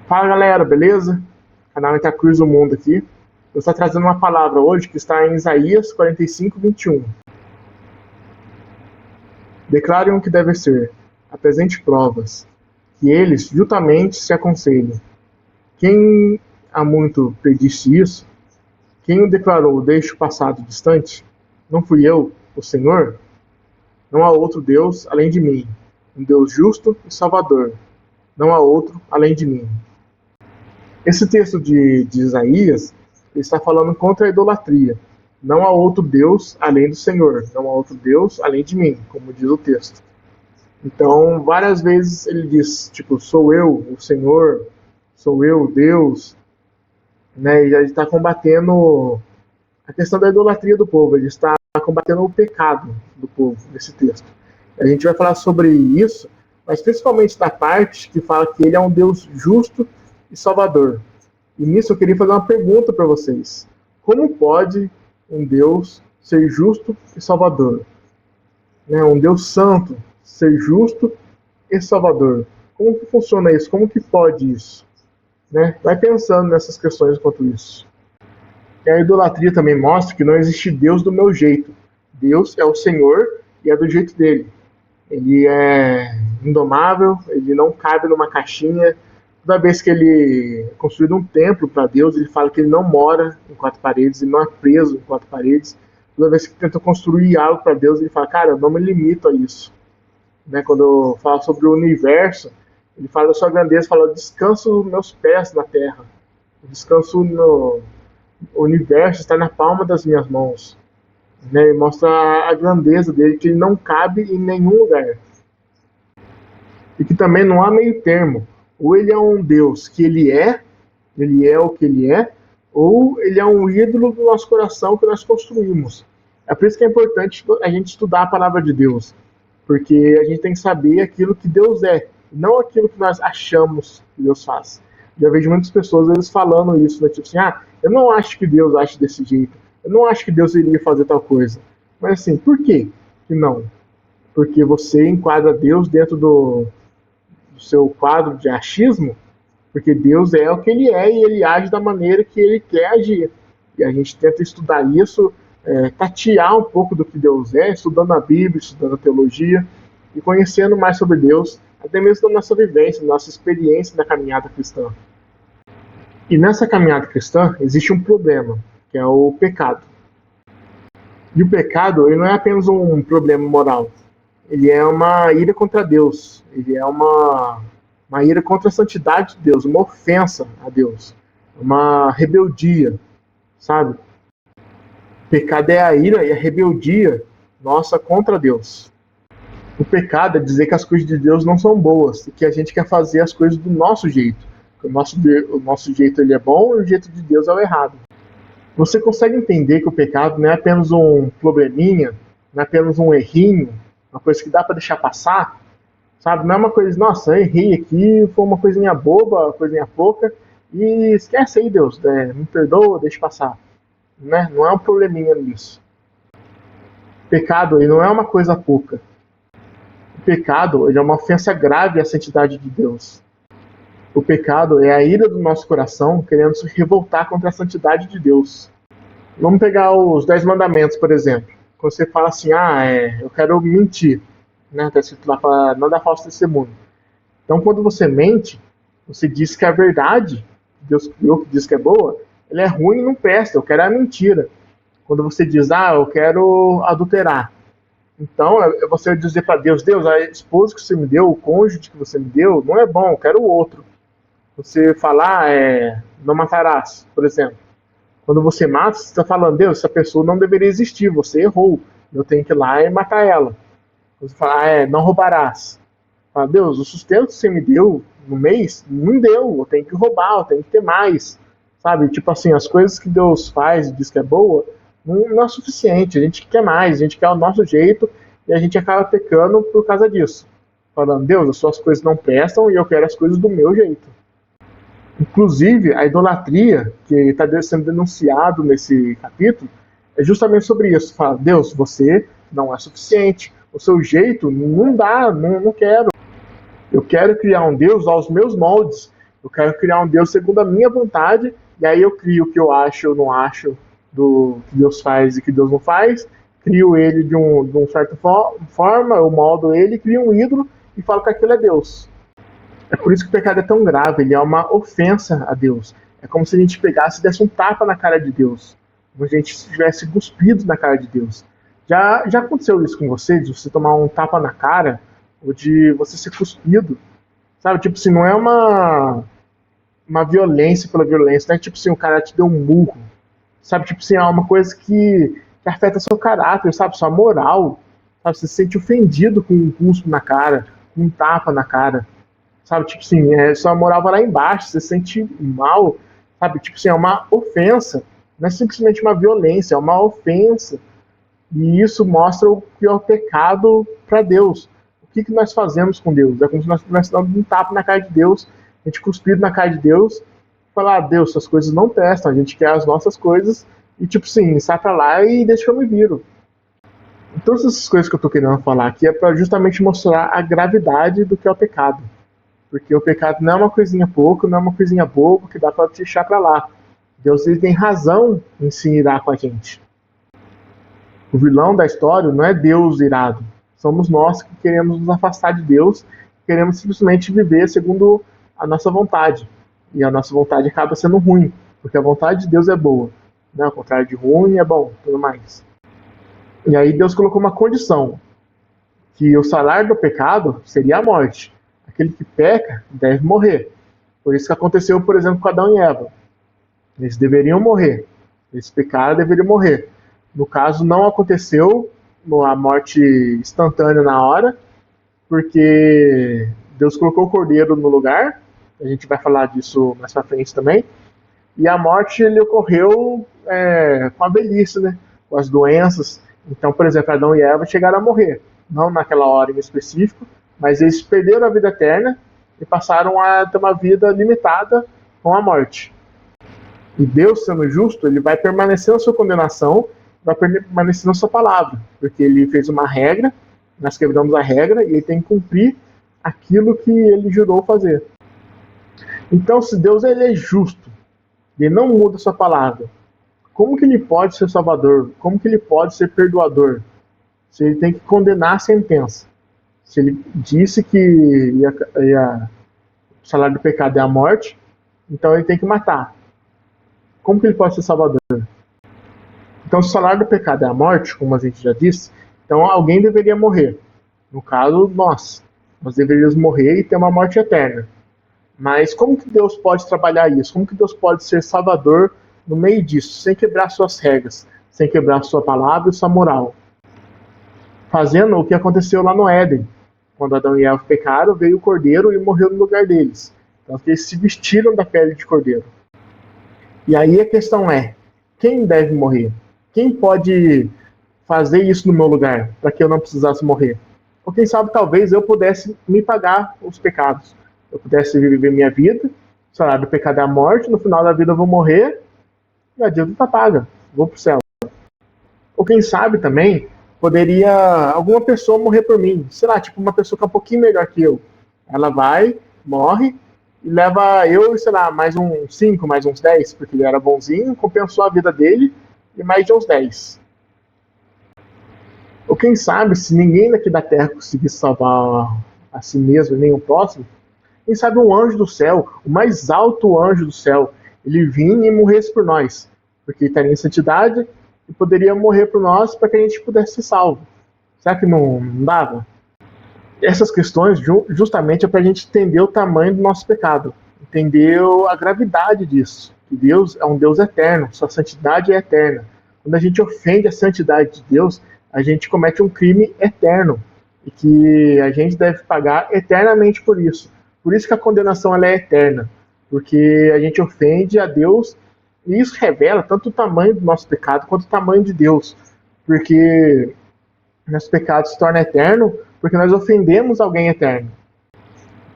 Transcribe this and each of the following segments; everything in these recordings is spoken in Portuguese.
Fala galera, beleza? Canal Entre a Cruz do Mundo aqui. Eu estou trazendo uma palavra hoje que está em Isaías 45:21. Declarem o que deve ser, apresente provas, que eles justamente se aconselhem. Quem há muito predisse isso? Quem o declarou desde o passado distante? Não fui eu, o Senhor? Não há outro Deus além de mim, um Deus justo e salvador. Não há outro além de mim. Esse texto de Isaías está falando contra a idolatria. Não há outro Deus além do Senhor. Não há outro Deus além de mim, como diz o texto. Então, várias vezes ele diz, tipo, sou eu, o Senhor, sou eu, Deus, né? E ele está combatendo a questão da idolatria do povo. Ele está combatendo o pecado do povo nesse texto. A gente vai falar sobre isso, mas principalmente da parte que fala que ele é um Deus justo e salvador. E nisso eu queria fazer uma pergunta para vocês. Como pode um Deus ser justo e salvador? Né? Um Deus santo ser justo e salvador. Como que funciona isso? Como que pode isso? Né? Vai pensando nessas questões enquanto isso. E a idolatria também mostra que não existe Deus do meu jeito. Deus é o Senhor e é do jeito dele. Ele é indomável, ele não cabe numa caixinha. Toda vez que ele é construído um templo para Deus, ele fala que ele não mora em quatro paredes, ele não é preso em quatro paredes. Toda vez que tenta construir algo para Deus, ele fala, cara, eu não me limito a isso. Né? Quando fala sobre o universo, ele fala da sua grandeza, fala, descanso meus pés na terra. Descanso no universo, está na palma das minhas mãos. Né? Ele mostra a grandeza dele, que ele não cabe em nenhum lugar. E que também não há meio termo. Ou ele é um Deus que ele é o que ele é, ou ele é um ídolo do nosso coração que nós construímos. É por isso que é importante a gente estudar a palavra de Deus, porque a gente tem que saber aquilo que Deus é, não aquilo que nós achamos que Deus faz. Já vejo muitas pessoas eles falando isso, né? Tipo assim, eu não acho que Deus ache desse jeito, eu não acho que Deus iria fazer tal coisa. Mas assim, por quê que não? Porque você enquadra Deus dentro do seu quadro de achismo, porque Deus é o que ele é e ele age da maneira que ele quer agir. E a gente tenta estudar isso, tatear um pouco do que Deus é, estudando a Bíblia, estudando a teologia e conhecendo mais sobre Deus, até mesmo da nossa vivência, da nossa experiência na caminhada cristã. E nessa caminhada cristã existe um problema, que é o pecado. E o pecado ele não é apenas um problema moral, ele é uma ira contra Deus, ele é uma ira contra a santidade de Deus, uma ofensa a Deus, uma rebeldia, sabe? O pecado é a ira e a rebeldia nossa contra Deus. O pecado é dizer que as coisas de Deus não são boas e que a gente quer fazer as coisas do nosso jeito. O nosso jeito ele é bom e o jeito de Deus é o errado. Você consegue entender que o pecado não é apenas um probleminha, não é apenas um errinho, uma coisa que dá para deixar passar, sabe? Não é uma coisa, nossa, eu errei aqui, foi uma coisinha boba, uma coisinha pouca, e esquece aí, Deus, me perdoa, deixa passar. Né? Não é um probleminha nisso. O pecado ele não é uma coisa pouca. O pecado ele é uma ofensa grave à santidade de Deus. O pecado é a ira do nosso coração querendo se revoltar contra a santidade de Deus. Vamos pegar os 10 mandamentos, por exemplo. Quando você fala assim, eu quero mentir, né? Está escrito lá para não dar falso testemunho. Então, quando você mente, você diz que a verdade, Deus criou, que diz que é boa, ela é ruim e não presta, eu quero a mentira. Quando você diz, eu quero adulterar. Então, é você dizer para Deus, Deus, a esposa que você me deu, o cônjuge que você me deu, não é bom, eu quero o outro. Você falar, não matarás, por exemplo. Quando você mata, você está falando, Deus, essa pessoa não deveria existir, você errou, eu tenho que ir lá e matar ela. Você fala, não roubarás. Fala, Deus, o sustento que você me deu no mês, não deu, eu tenho que roubar, eu tenho que ter mais. Sabe, tipo assim, as coisas que Deus faz e diz que é boa, não é suficiente, a gente quer mais, a gente quer o nosso jeito e a gente acaba pecando por causa disso. Falando, Deus, as suas coisas não prestam e eu quero as coisas do meu jeito. Inclusive, a idolatria que está sendo denunciado nesse capítulo é justamente sobre isso. Fala, Deus, você não é suficiente, o seu jeito não dá, não quero. Eu quero criar um Deus aos meus moldes, Eu quero criar um Deus segundo a minha vontade, e aí eu crio o que eu acho ou não acho do que Deus faz e que Deus não faz, crio ele de um certa forma, eu moldo ele, crio um ídolo e falo que aquilo é Deus. É por isso que o pecado é tão grave, ele é uma ofensa a Deus. É como se a gente pegasse e desse um tapa na cara de Deus, como se a gente tivesse cuspido na cara de Deus. Já aconteceu isso com você, de você tomar um tapa na cara, ou de você ser cuspido? Sabe, tipo assim, não é uma violência pela violência, não é tipo assim, o cara te deu um murro. Sabe, tipo assim, é uma coisa que afeta seu caráter, sabe, sua moral. Sabe, você se sente ofendido com um cuspo na cara, com um tapa na cara. Sabe, tipo assim, sua moral vai lá embaixo, você se sente mal. Sabe, tipo assim, é uma ofensa. Não é simplesmente uma violência, é uma ofensa. E isso mostra o que é o pecado para Deus. O que nós fazemos com Deus? É como se nós estivéssemos dando um tapa na cara de Deus, a gente cuspido na cara de Deus, falar, Deus, essas coisas não prestam, a gente quer as nossas coisas, e tipo assim, sai pra lá e deixa que eu me viro. Todas essas coisas que eu tô querendo falar aqui é para justamente mostrar a gravidade do que é o pecado. Porque o pecado não é uma coisinha pouco, não é uma coisinha boba que dá para deixar pra lá. Deus ele tem razão em se irar com a gente. O vilão da história não é Deus irado. Somos nós que queremos nos afastar de Deus, queremos simplesmente viver segundo a nossa vontade. E a nossa vontade acaba sendo ruim, porque a vontade de Deus é boa. Né? Ao contrário de ruim, é bom, tudo mais. E aí Deus colocou uma condição, que o salário do pecado seria a morte. Aquele que peca deve morrer. Foi isso que aconteceu, por exemplo, com Adão e Eva. Eles deveriam morrer. Eles pecaram, deveriam morrer. No caso, não aconteceu a morte instantânea na hora, porque Deus colocou o cordeiro no lugar, a gente vai falar disso mais pra frente também, e a morte ele ocorreu com a velhice, né? Com as doenças. Então, por exemplo, Adão e Eva chegaram a morrer, não naquela hora em específico, mas eles perderam a vida eterna e passaram a ter uma vida limitada com a morte. E Deus, sendo justo, ele vai permanecer na sua condenação, vai permanecer na sua palavra, porque ele fez uma regra, nós quebramos a regra e ele tem que cumprir aquilo que ele jurou fazer. Então, se Deus ele é justo, ele não muda a sua palavra, como que ele pode ser salvador? Como que ele pode ser perdoador? Se ele tem que condenar a sentença. Se ele disse que o salário do pecado é a morte, então ele tem que matar. Como que ele pode ser salvador? Então, se o salário do pecado é a morte, como a gente já disse, então alguém deveria morrer. No caso, nós. Nós deveríamos morrer e ter uma morte eterna. Mas como que Deus pode trabalhar isso? Como que Deus pode ser salvador no meio disso, sem quebrar suas regras, sem quebrar sua palavra e sua moral? Fazendo o que aconteceu lá no Éden. Quando Adão e Eva pecaram, veio o cordeiro e morreu no lugar deles. Então, eles se vestiram da pele de cordeiro. E aí a questão é, quem deve morrer? Quem pode fazer isso no meu lugar, para que eu não precisasse morrer? Ou quem sabe, talvez eu pudesse me pagar os pecados. Eu pudesse viver minha vida, o salário do pecado é a morte, no final da vida eu vou morrer, e a dívida está paga, vou pro céu. Ou quem sabe também, poderia alguma pessoa morrer por mim. Sei lá, tipo uma pessoa que é um pouquinho melhor que eu. Ela vai, morre, e leva eu, sei lá, mais uns 5, mais uns 10, porque ele era bonzinho, compensou a vida dele, e mais de uns 10. Ou quem sabe, se ninguém daqui da Terra conseguisse salvar a si mesmo e nem o próximo, quem sabe um anjo do céu, o mais alto anjo do céu, ele vinha e morresse por nós, porque ele estaria em santidade e poderia morrer por nós para que a gente pudesse ser salvo. Será que não dava? Essas questões justamente é para a gente entender o tamanho do nosso pecado, entender a gravidade disso, que Deus é um Deus eterno, sua santidade é eterna. Quando a gente ofende a santidade de Deus, a gente comete um crime eterno, e que a gente deve pagar eternamente por isso. Por isso que a condenação ela é eterna, porque a gente ofende a Deus, e isso revela tanto o tamanho do nosso pecado quanto o tamanho de Deus, porque nosso pecado se torna eterno porque nós ofendemos alguém eterno.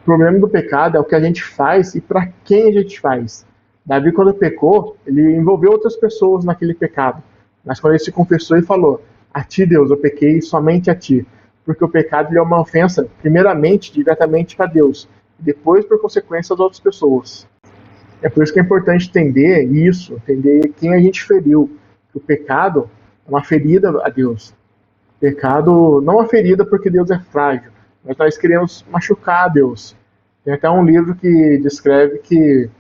O problema do pecado é o que a gente faz e para quem a gente faz. Davi, quando pecou, ele envolveu outras pessoas naquele pecado, mas quando ele se confessou e falou: a ti, Deus, eu pequei somente a ti, porque o pecado é uma ofensa, primeiramente, diretamente para Deus, e depois, por consequência, as outras pessoas. É por isso que é importante entender isso, entender quem a gente feriu. Que o pecado é uma ferida a Deus. O pecado não é uma ferida porque Deus é frágil, mas nós queremos machucar a Deus. Tem até um livro que descreve que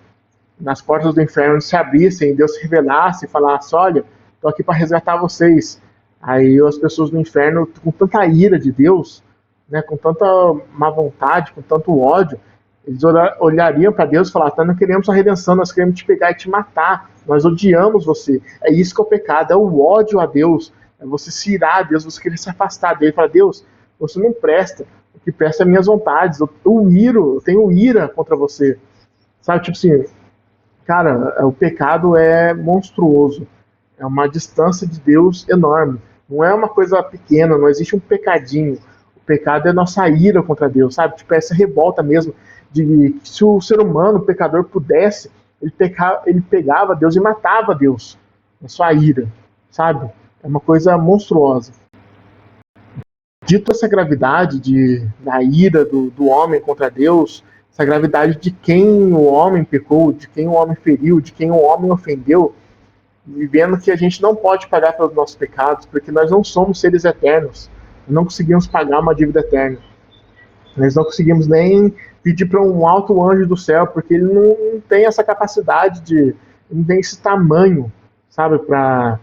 nas portas do inferno se abrissem, Deus se revelasse e falasse: olha, estou aqui para resgatar vocês. Aí as pessoas do inferno, com tanta ira de Deus, né, com tanta má vontade, com tanto ódio, eles olhariam para Deus e falaram: nós não queremos a redenção, nós queremos te pegar e te matar, nós odiamos você. É isso que é o pecado, é o ódio a Deus, é você se irar a Deus, você querer se afastar dele, falar: Deus, você não presta, o que presta é minhas vontades, eu tenho ira contra você. Sabe, tipo assim, cara, o pecado é monstruoso. É uma distância de Deus enorme. Não é uma coisa pequena, não existe um pecadinho. O pecado é nossa ira contra Deus, sabe? Tipo, essa revolta mesmo de que se o ser humano, o pecador, pudesse, ele pegava Deus e matava Deus na sua ira, sabe? É uma coisa monstruosa. Dito essa gravidade da ira do homem contra Deus, essa gravidade de quem o homem pecou, de quem o homem feriu, de quem o homem ofendeu, vivendo que a gente não pode pagar pelos nossos pecados, porque nós não somos seres eternos, não conseguimos pagar uma dívida eterna. Nós não conseguimos nem pedir para um alto anjo do céu, porque ele não tem essa capacidade não tem esse tamanho, sabe, para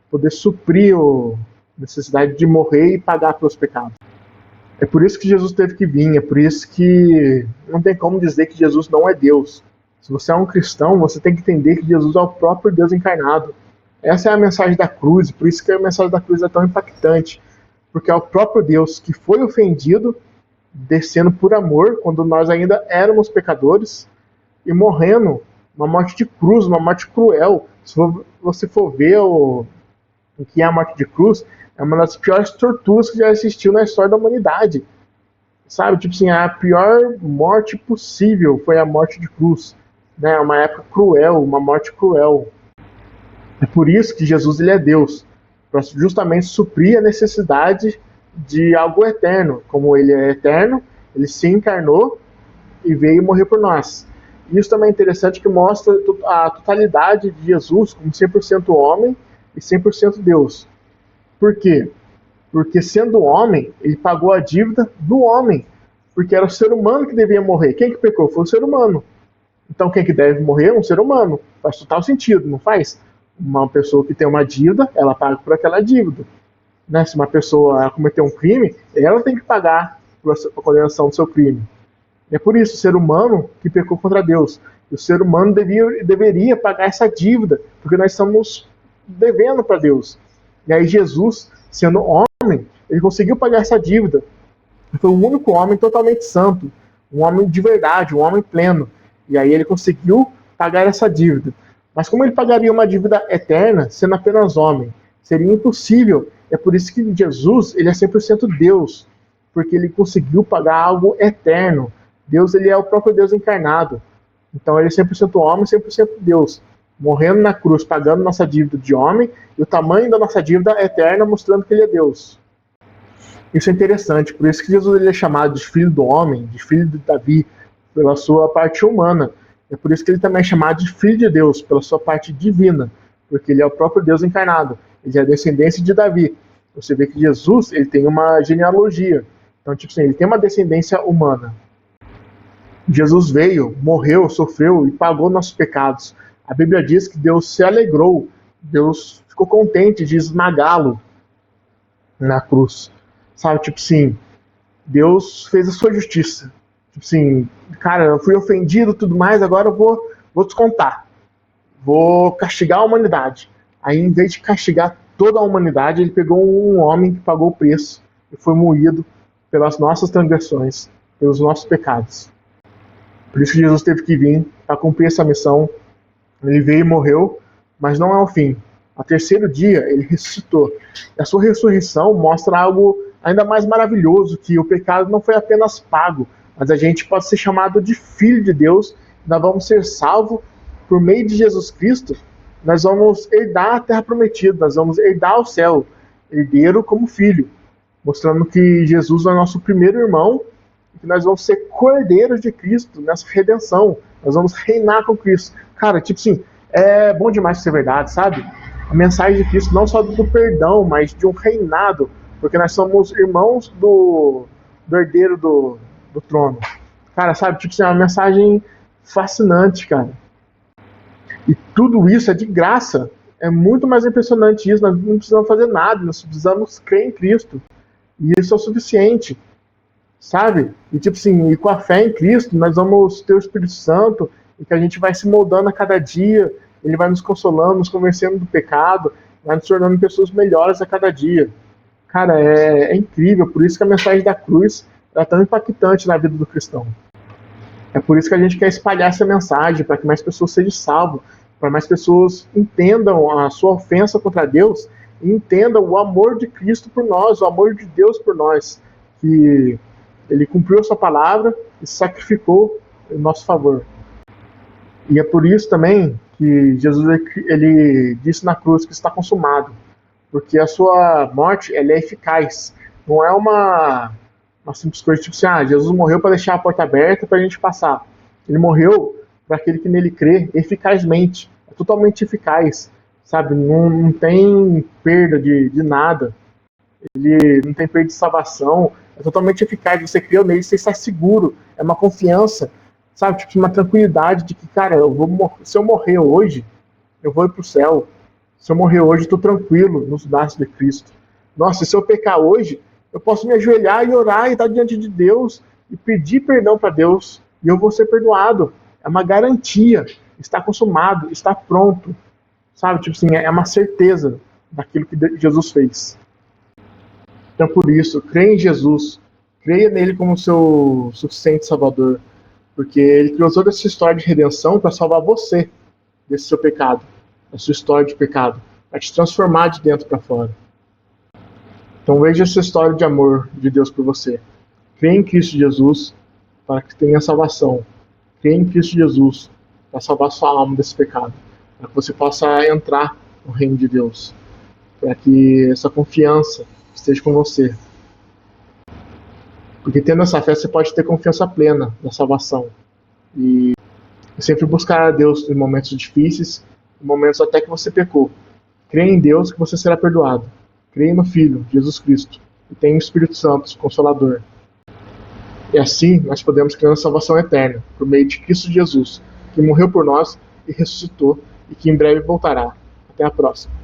poder suprir a necessidade de morrer e pagar pelos pecados. É por isso que Jesus teve que vir, é por isso que não tem como dizer que Jesus não é Deus. Se você é um cristão, você tem que entender que Jesus é o próprio Deus encarnado. Essa é a mensagem da cruz, por isso que a mensagem da cruz é tão impactante, porque é o próprio Deus que foi ofendido, descendo por amor, quando nós ainda éramos pecadores, e morrendo uma morte de cruz, uma morte cruel. Se você for ver o que é a morte de cruz, é uma das piores torturas que já existiu na história da humanidade. Sabe, tipo assim, a pior morte possível foi a morte de cruz. Né? Uma época cruel, uma morte cruel. É por isso que Jesus ele é Deus, para justamente suprir a necessidade de algo eterno. Como ele é eterno, ele se encarnou e veio morrer por nós. Isso também é interessante, que mostra a totalidade de Jesus como 100% homem e 100% Deus. Por quê? Porque sendo homem, ele pagou a dívida do homem, porque era o ser humano que devia morrer. Quem que pecou? Foi o ser humano. Então quem que deve morrer é um ser humano. Faz total sentido, não faz? Uma pessoa que tem uma dívida, ela paga por aquela dívida. Né? Se uma pessoa cometer um crime, ela tem que pagar por a condenação do seu crime. É por isso, o ser humano que pecou contra Deus. E o ser humano deveria pagar essa dívida, porque nós estamos devendo para Deus. E aí Jesus, sendo homem, ele conseguiu pagar essa dívida. Ele foi o único homem totalmente santo, um homem de verdade, um homem pleno. E aí ele conseguiu pagar essa dívida. Mas como ele pagaria uma dívida eterna, sendo apenas homem? Seria impossível. É por isso que Jesus, ele é 100% Deus, porque ele conseguiu pagar algo eterno. Deus, ele é o próprio Deus encarnado. Então ele é 100% homem, 100% Deus, morrendo na cruz, pagando nossa dívida de homem, e o tamanho da nossa dívida eterna, mostrando que ele é Deus. Isso é interessante, por isso que Jesus ele é chamado de filho do homem, de filho de Davi, pela sua parte humana. É por isso que ele também é chamado de filho de Deus, pela sua parte divina, porque ele é o próprio Deus encarnado, ele é a descendência de Davi. Você vê que Jesus ele tem uma genealogia, então tipo assim, ele tem uma descendência humana. Jesus veio, morreu, sofreu e pagou nossos pecados. A Bíblia diz que Deus se alegrou, Deus ficou contente de esmagá-lo na cruz. Sabe, tipo assim, Deus fez a sua justiça. Tipo assim, cara, eu fui ofendido e tudo mais, agora eu vou descontar. Vou castigar a humanidade. Aí, em vez de castigar toda a humanidade, ele pegou um homem que pagou o preço e foi moído pelas nossas transgressões, pelos nossos pecados. Por isso que Jesus teve que vir para cumprir essa missão. Ele veio e morreu, mas não é o fim. Ao terceiro dia, ele ressuscitou. E a sua ressurreição mostra algo ainda mais maravilhoso, que o pecado não foi apenas pago, mas a gente pode ser chamado de filho de Deus. Nós vamos ser salvos por meio de Jesus Cristo. Nós vamos herdar a terra prometida, nós vamos herdar o céu, herdeiro como filho, mostrando que Jesus é nosso primeiro irmão e que nós vamos ser cordeiros de Cristo nessa redenção. Nós vamos reinar com Cristo. Cara, tipo assim, é bom demais ser verdade, sabe? A mensagem de Cristo não só do perdão, mas de um reinado, porque nós somos irmãos do herdeiro do trono. Cara, sabe? Tipo assim, é uma mensagem fascinante, cara. E tudo isso é de graça. É muito mais impressionante isso. Nós não precisamos fazer nada, nós precisamos crer em Cristo. E isso é o suficiente, sabe? E tipo assim, e com a fé em Cristo, nós vamos ter o Espírito Santo, e que a gente vai se moldando a cada dia, ele vai nos consolando, nos convencendo do pecado, vai nos tornando pessoas melhores a cada dia. Cara, é incrível, por isso que a mensagem da cruz é tão impactante na vida do cristão. É por isso que a gente quer espalhar essa mensagem, para que mais pessoas sejam salvas, para mais pessoas entendam a sua ofensa contra Deus e entendam o amor de Cristo por nós, o amor de Deus por nós, que ele cumpriu a sua palavra e se sacrificou em nosso favor. E é por isso também que Jesus ele disse na cruz que está consumado, porque a sua morte ela é eficaz, não é uma simples coisa tipo assim, Jesus morreu para deixar a porta aberta para a gente passar. Ele morreu para aquele que nele crê eficazmente, é totalmente eficaz, sabe? Não tem perda de nada, ele não tem perda de salvação, é totalmente eficaz. Você creu nele, você está seguro, é uma confiança, sabe? Tipo, uma tranquilidade de que, cara, se eu morrer hoje, eu vou ir para o céu. Se eu morrer hoje, estou tranquilo nos braços de Cristo. Nossa, se eu pecar hoje, eu posso me ajoelhar e orar e estar diante de Deus e pedir perdão para Deus e eu vou ser perdoado. É uma garantia. Está consumado, está pronto. Sabe? Tipo assim, é uma certeza daquilo que Jesus fez. Então, por isso, creia em Jesus. Creia nele como seu suficiente Salvador. Porque ele criou toda essa história de redenção para salvar você desse seu pecado, da sua história de pecado, para te transformar de dentro para fora. Então veja essa história de amor de Deus por você. Creia em Cristo Jesus para que tenha salvação. Creia em Cristo Jesus para salvar sua alma desse pecado. Para que você possa entrar no reino de Deus. Para que essa confiança esteja com você. Porque tendo essa fé você pode ter confiança plena na salvação. E sempre buscar a Deus em momentos difíceis, em momentos até que você pecou. Creia em Deus que você será perdoado. Creia no Filho, Jesus Cristo, e tenha o Espírito Santo, Consolador. E assim nós podemos criar a salvação eterna, por meio de Cristo Jesus, que morreu por nós e ressuscitou, e que em breve voltará. Até a próxima.